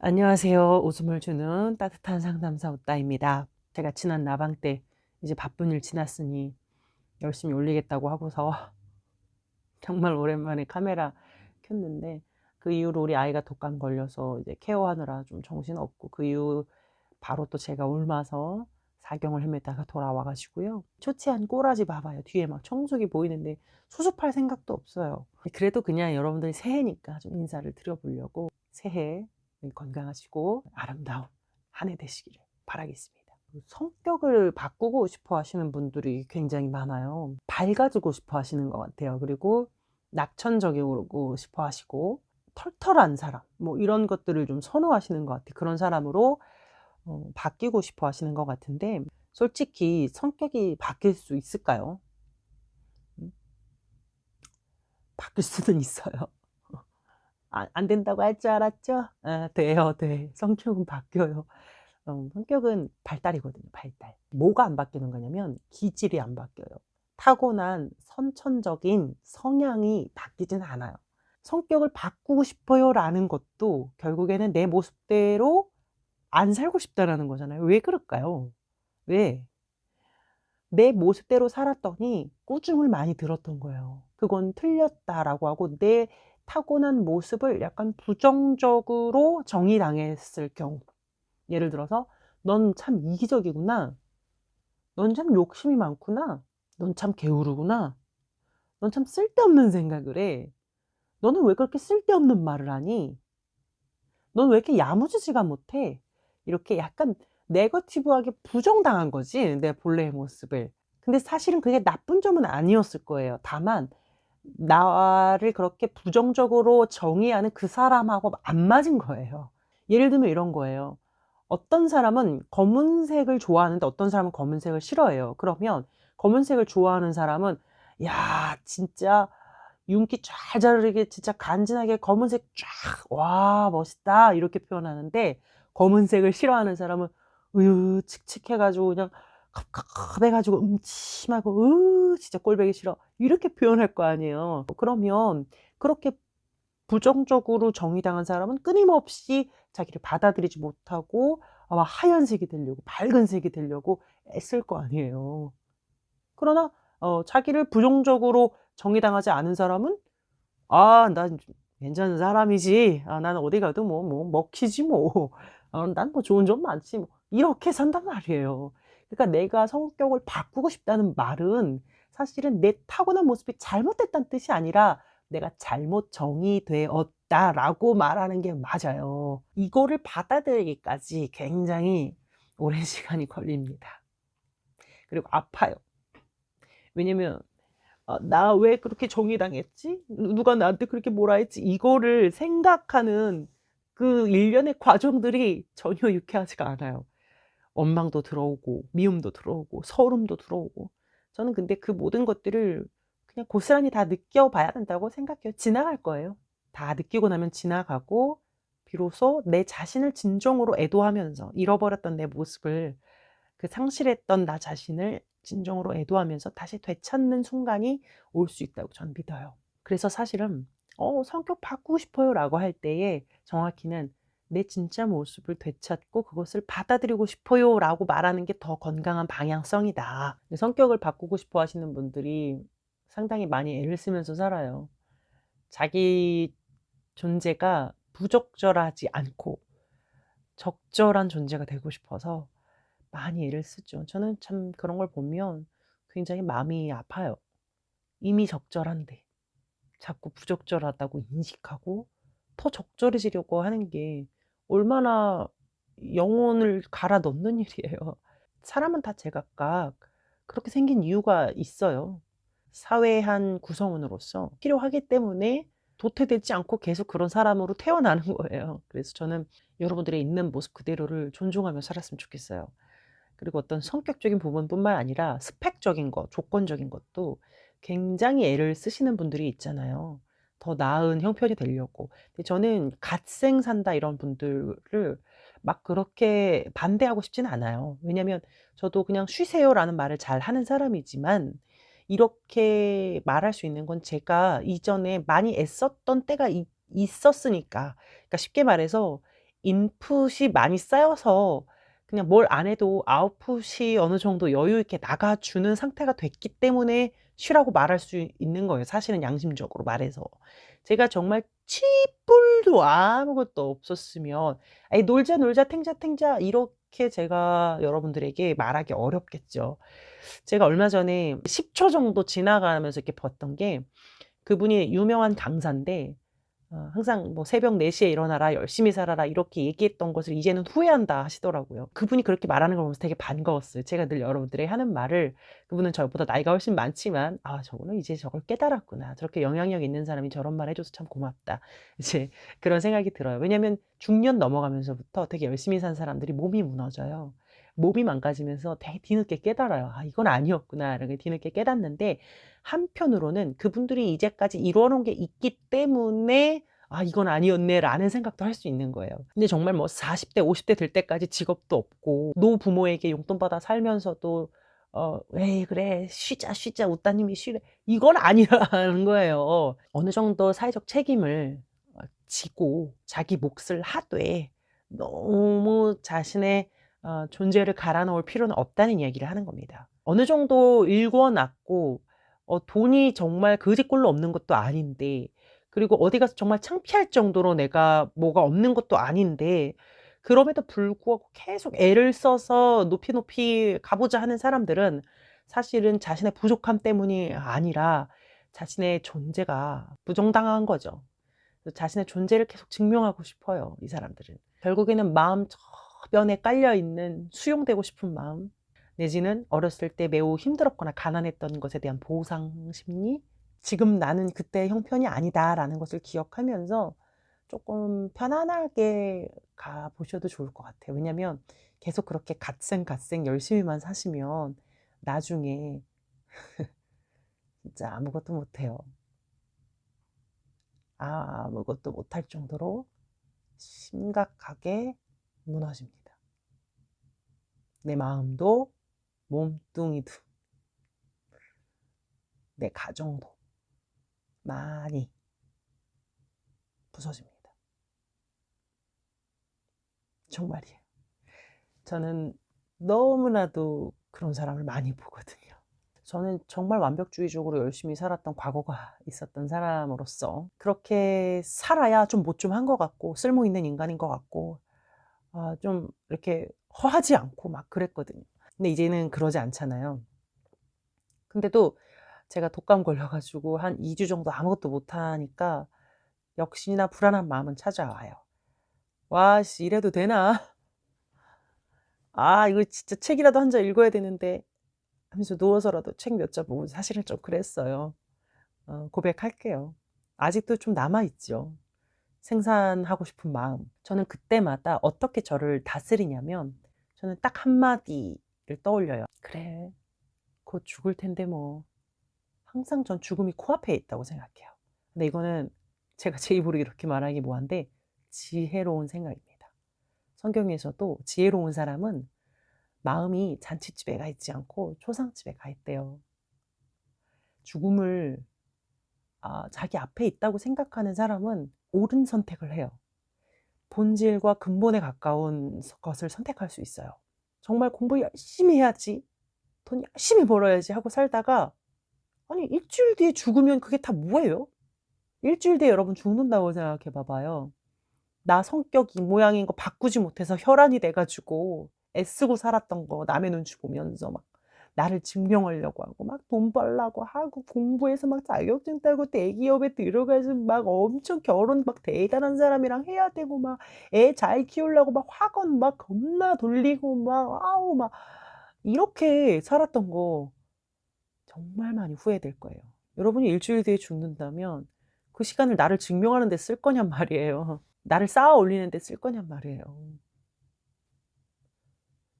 안녕하세요. 웃음을 주는 따뜻한 상담사 웃다입니다. 제가 지난 나방 때 이제 바쁜 일 지났으니 열심히 올리겠다고 하고서 정말 오랜만에 카메라 켰는데, 그 이후로 우리 아이가 독감 걸려서 이제 케어하느라 좀 정신없고, 그 이후 바로 또 제가 옮아서 사경을 헤매다가 돌아와 가지고요. 초췌한 꼬라지 봐봐요. 뒤에 막 청소기 보이는데 수습할 생각도 없어요. 그래도 그냥 여러분들 새해니까 좀 인사를 드려보려고, 새해 건강하시고 아름다운 한 해 되시기를 바라겠습니다. 성격을 바꾸고 싶어 하시는 분들이 굉장히 많아요. 밝아지고 싶어 하시는 것 같아요. 그리고 낙천적이고 싶어 하시고, 털털한 사람, 뭐 이런 것들을 좀 선호하시는 것 같아요. 그런 사람으로 바뀌고 싶어 하시는 것 같은데, 솔직히 성격이 바뀔 수 있을까요? 음, 바뀔 수는 있어요. 안 된다고 할 줄 알았죠? 아, 돼요, 돼. 성격은 바뀌어요. 성격은 발달이거든요, 발달. 뭐가 안 바뀌는 거냐면 기질이 안 바뀌어요. 타고난 선천적인 성향이 바뀌진 않아요. 성격을 바꾸고 싶어요라는 것도 결국에는 내 모습대로 안 살고 싶다라는 거잖아요. 왜 그럴까요? 왜? 내 모습대로 살았더니 꾸중을 많이 들었던 거예요. 그건 틀렸다라고 하고, 내 타고난 모습을 약간 부정적으로 정의당했을 경우, 예를 들어서 "넌 참 이기적이구나. 넌 참 욕심이 많구나. 넌 참 게으르구나. 넌 참 쓸데없는 생각을 해. 너는 왜 그렇게 쓸데없는 말을 하니? 넌 왜 이렇게 야무지지가 못해?" 이렇게 약간 네거티브하게 부정당한 거지, 내 본래의 모습을. 근데 사실은 그게 나쁜 점은 아니었을 거예요. 다만 나를 그렇게 부정적으로 정의하는 그 사람하고 안 맞은 거예요. 예를 들면 이런 거예요. 어떤 사람은 검은색을 좋아하는데 어떤 사람은 검은색을 싫어해요. 그러면 검은색을 좋아하는 사람은 "야 진짜 윤기 쫙 자르게 진짜 간지나게 검은색 쫙 와 멋있다." 이렇게 표현하는데, 검은색을 싫어하는 사람은 으 칙칙해 가지고 그냥 컵컵해 가지고 음침하고 "으 진짜 꼴보기 싫어." 이렇게 표현할 거 아니에요. 그러면 그렇게 부정적으로 정의당한 사람은 끊임없이 자기를 받아들이지 못하고 아마 하얀색이 되려고, 밝은 색이 되려고 애쓸 거 아니에요. 그러나 자기를 부정적으로 정의당하지 않은 사람은 '아 난 좀 괜찮은 사람이지. 아 나는 어디 가도 먹히지 뭐. 난 뭐 좋은 점 많지 뭐.' 이렇게 산단 말이에요. 그러니까 내가 성격을 바꾸고 싶다는 말은 사실은 내 타고난 모습이 잘못됐다는 뜻이 아니라 '내가 잘못 정의되었다.'라고 말하는 게 맞아요. 이거를 받아들이기까지 굉장히 오랜 시간이 걸립니다. 그리고 아파요. 왜냐면 '나 왜 그렇게 정의당했지? 누가 나한테 그렇게 뭐라 했지?' 이거를 생각하는 그 일련의 과정들이 전혀 유쾌하지가 않아요. 원망도 들어오고 미움도 들어오고 서름도 들어오고. 저는 근데 그 모든 것들을 그냥 고스란히 다 느껴봐야 된다고 생각해요. 지나갈 거예요. 다 느끼고 나면 지나가고, 비로소 내 자신을 진정으로 애도하면서 잃어버렸던 내 모습을, 그 상실했던 나 자신을 진정으로 애도하면서 다시 되찾는 순간이 올 수 있다고 저는 믿어요. 그래서 사실은 "성격 바꾸고 싶어요."라고 할 때에 정확히는 "내 진짜 모습을 되찾고 그것을 받아들이고 싶어요."라고 말하는 게 더 건강한 방향성이다. 성격을 바꾸고 싶어 하시는 분들이 상당히 많이 애를 쓰면서 살아요. 자기 존재가 부적절하지 않고 적절한 존재가 되고 싶어서 많이 애를 쓰죠. 저는 참 그런 걸 보면 굉장히 마음이 아파요. 이미 적절한데 자꾸 부적절하다고 인식하고 더 적절해지려고 하는 게 얼마나 영혼을 갈아 넣는 일이에요. 사람은 다 제각각 그렇게 생긴 이유가 있어요. 사회의 한 구성원으로서 필요하기 때문에 도태되지 않고 계속 그런 사람으로 태어나는 거예요. 그래서 저는 여러분들의 있는 모습 그대로를 존중하며 살았으면 좋겠어요. 그리고 어떤 성격적인 부분뿐만 아니라 스펙적인 것, 조건적인 것도 굉장히 애를 쓰시는 분들이 있잖아요, 더 나은 형편이 되려고. 근데 저는 갓생 산다 이런 분들을 막 그렇게 반대하고 싶지는 않아요. 왜냐면 저도 그냥 "쉬세요."라는 말을 잘하는 사람이지만, 이렇게 말할 수 있는 건 제가 이전에 많이 애썼던 때가 있었으니까. 그러니까 쉽게 말해서 인풋이 많이 쌓여서 그냥 뭘 안 해도 아웃풋이 어느 정도 여유 있게 나가주는 상태가 됐기 때문에 쉬라고 말할 수 있는 거예요, 사실은 양심적으로 말해서. 제가 정말 치뿔도 아무것도 없었으면 "에이 놀자, 놀자. 탱자, 탱자." 이렇게 제가 여러분들에게 말하기 어렵겠죠. 제가 얼마 전에 10초 정도 지나가면서 이렇게 봤던 게, 그분이 유명한 강사인데 항상 뭐 "새벽 4 시에 일어나라. 열심히 살아라." 이렇게 얘기했던 것을 이제는 후회한다 하시더라고요. 그분이 그렇게 말하는 걸 보면서 되게 반가웠어요. 제가 늘 여러분들이 하는 말을, 그분은 저보다 나이가 훨씬 많지만 '아 저분은 이제 저걸 깨달았구나. 저렇게 영향력 있는 사람이 저런 말 해 줘서 참 고맙다.' 이제 그런 생각이 들어요. 왜냐하면 중년 넘어가면서부터 되게 열심히 산 사람들이 몸이 무너져요. 몸이 망가지면서 되게 뒤늦게 깨달아요. '아 이건 아니었구나.' 이렇게 뒤늦게 깨닫는데, 한편으로는 그분들이 이제까지 이뤄 놓은 게 있기 때문에 '아 이건 아니었네.'라는 생각도 할 수 있는 거예요. 근데 정말 뭐 40 대 50대 될 때까지 직업도 없고 노부모에게 용돈 받아 살면서도 "에이 그래. 쉬자, 쉬자. 웃다님이 쉬래." 이건 아니라는 거예요. 어느 정도 사회적 책임을 지고 자기 몫을 하되 너무 자신의 존재를 갈아 넣을 필요는 없다는 이야기를 하는 겁니다. 어느 정도 일궈 놨고 돈이 정말 그지꼴로 없는 것도 아닌데, 그리고 어디 가서 정말 창피할 정도로 내가 뭐가 없는 것도 아닌데, 그럼에도 불구하고 계속 애를 써서 높이 높이 가보자 하는 사람들은 사실은 자신의 부족함 때문이 아니라 자신의 존재가 부정당한 거죠. 그래서 자신의 존재를 계속 증명하고 싶어요, 이 사람들은. 결국에는 마음 저변에 깔려 있는 수용되고 싶은 마음, 내지는 어렸을 때 매우 힘들었거나 가난했던 것에 대한 보상 심리, '지금 나는 그때의 형편이 아니다.'라는 것을 기억하면서 쪼끔 편안하게 가 보셔도 좋을 것 같아요. 왜냐면 계속 그렇게 갓생 열심히만 사시면 나중에 진짜 아무것도 못 해요. 아무것도 못할 정도로 심각하게 무너집니다. 내 마음도 몸뚱이도 내 가정도 많이 부서집니다. 정말이에요. 저는 너무나도 그런 사람을 많이 보거든요. 저는 정말 완벽주의적으로 열심히 살았던 과거가 있었던 사람으로서 그렇게 살아야 좀 뭐 좀 한 것 같고 쓸모 있는 인간인 것 같고 좀 이렇게 허하지 않고 막 그랬거든요. 근데 이제는 그러지 않잖아요. 근데도 제가 독감 걸려 가지고 한 2주 정도 아무것도 못 하니까 역시나 불안한 마음은 찾아와요. '와 씨 이래도 되나? 이거 진짜 책이라도 한 권 읽어야 되는데.' 하면서 누워서라도 책 몇 자 보고 사실은 좀 그랬어요. 고백할게요. 아직도 좀 남아 있죠, 생산하고 싶은 마음. 저는 그때마다 어떻게 저를 다스리냐면, 저는 딱 한마디를 떠올려요. '그래. 곧 죽을 텐데 뭐.' 항상 전 죽음이 코앞에 있다고 생각해요. 근데 이거는 제가 제 입으로 이렇게 말하기 뭐한데 지혜로운 생각입니다. 성경에서도 지혜로운 사람은 마음이 잔칫집에 가 있지 않고 초상집에 가 있대요. 죽음을 자기 앞에 있다고 생각하는 사람은 옳은 선택을 해요. 본질과 근본에 가까운 것을 선택할 수 있어요. 정말 '공부 열심히 해야지. 돈 열심히 벌어야지.' 하고 살다가 아니 일 주일 뒤에 죽으면 그게 다 뭐예요? 일 주일 뒤에 여러분 죽는다고 생각해 봐 봐요. 나 성격 이 모양인 거 바꾸지 못해서 혈안이 돼 가지고 애쓰고 살았던 거 남의 눈치 보면서 막 나를 증명하려고 하고 막 돈 벌려고 하고 공부해서 막 자격증 따고 대기업에 들어가서 막 엄청 결혼 막 대단한 사람이랑 해야 되고 막 애 잘 키우려고 막 학원 막 겁나 돌리고 막 막 이렇게 살았던 거 정말 많이 후회될 거예요. 여러분이 일 주일 뒤에 죽는다면 그 시간을 나를 증명하는 데 쓸 거냔 말이에요. 나를 쌓아 올리는 데 쓸 거냔 말이에요.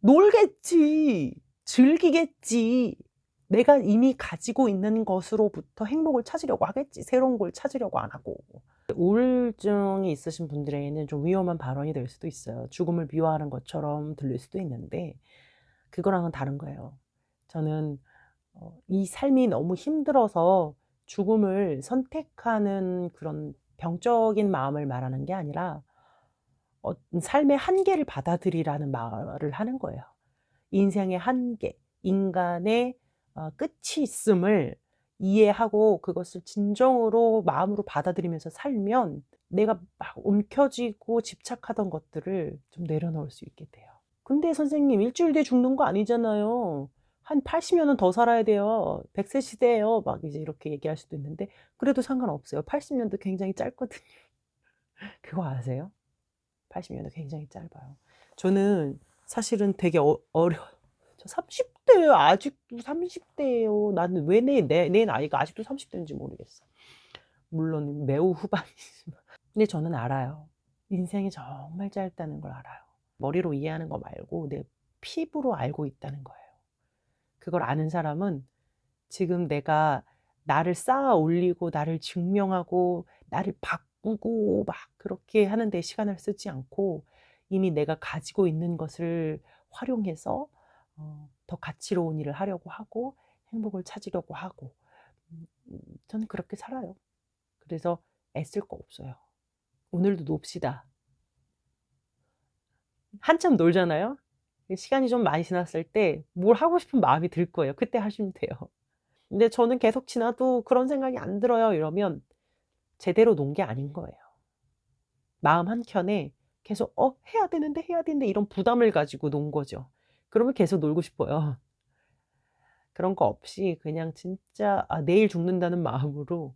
놀겠지. 즐기겠지. 내가 이미 가지고 있는 것으로부터 행복을 찾으려고 하겠지, 새로운 걸 찾으려고 안 하고. 우울증이 있으신 분들에게는 좀 위험한 발언이 될 수도 있어요. 죽음을 미워하는 것처럼 들릴 수도 있는데 그거랑은 다른 거예요. 저는 이 삶이 너무 힘들어서 죽음을 선택하는 그런 병적인 마음을 말하는 게 아니라 삶의 한계를 받아들이라는 말을 하는 거예요. 인생의 한계, 인간의 끝이 있음을 이해하고 그것을 진정으로 마음으로 받아들이면서 살면 내가 막 움켜쥐고 집착하던 것들을 좀 내려놓을 수 있게 돼요. 근데 선생님 일주일 뒤에 죽는 거 아니잖아요. 한 80 년은 더 살아야 돼요. 100세 시대예요. 막 이제 이렇게 얘기할 수도 있는데 그래도 상관없어요. 80년도 굉장히 짧거든요. 그거 아세요? 80년도 굉장히 짧아요. 저는 사실은 되게 어려워요. 저 30대예요. 아직도 30대예요. 나는 왜 내 나이가 아직도 30대인지 모르겠어. 물론 매우 후반이지만. 근데 저는 알아요. 인생이 정말 짧다는 걸 알아요. 머리로 이해하는 거 말고 내 피부로 알고 있다는 거예요. 그걸 아는 사람은 지금 내가 나를 쌓아 올리고 나를 증명하고 나를 바꾸고 막 그렇게 하는 데 시간을 쓰지 않고 이미 내가 가지고 있는 것을 활용해서 더 가치로운 일을 하려고 하고 행복을 찾으려고 하고 저는 그렇게 살아요. 그래서 애쓸 거 없어요. 오늘도 놉시다. 한참 놀잖아요. 시간이 좀 많이 지났을 때 뭘 하고 싶은 마음이 들 거예요. 그때 하시면 돼요. 근데 저는 계속 지나도 그런 생각이 안 들어요 이러면 제대로 논 게 아닌 거예요. 마음 한켠에 계속 '해야 되는데.' 이런 부담을 가지고 논 거죠. 그러면 계속 놀고 싶어요. 그런 거 없이 그냥 진짜 '내일 죽는다.'는 마음으로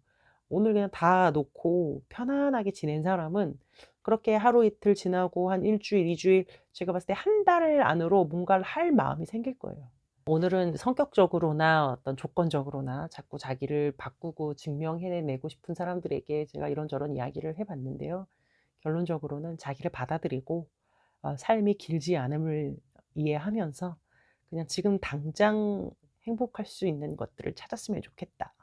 오늘 그냥 다 놓고 편안하게 지낸 사람은 그렇게 하루 이틀 지나고 한 1 주일, 2 주일 제가 봤을 때 한 달 안으로 뭔가를 할 마음이 생길 거예요. 오늘은 성격적으로나 어떤 조건적으로나 자꾸 자기를 바꾸고 증명해내고 싶은 사람들에게 제가 이런저런 이야기를 해 봤는데요. 결론적으로는 자기를 받아들이고 삶이 길지 않음을 이해하면서 그냥 지금 당장 행복할 수 있는 것들을 찾았으면 좋겠다.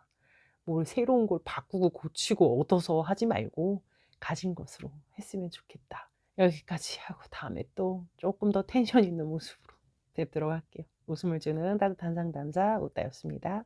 뭘 새로운 걸 바꾸고 고치고 얻어서 하지 말고 가진 것으로 했으면 좋겠다. 여기까지 하고 다음에 또 조금 더 텐션 있는 모습으로 뵙도록 할게요. 웃음을 주는 따뜻한 상담사 웃다였습니다.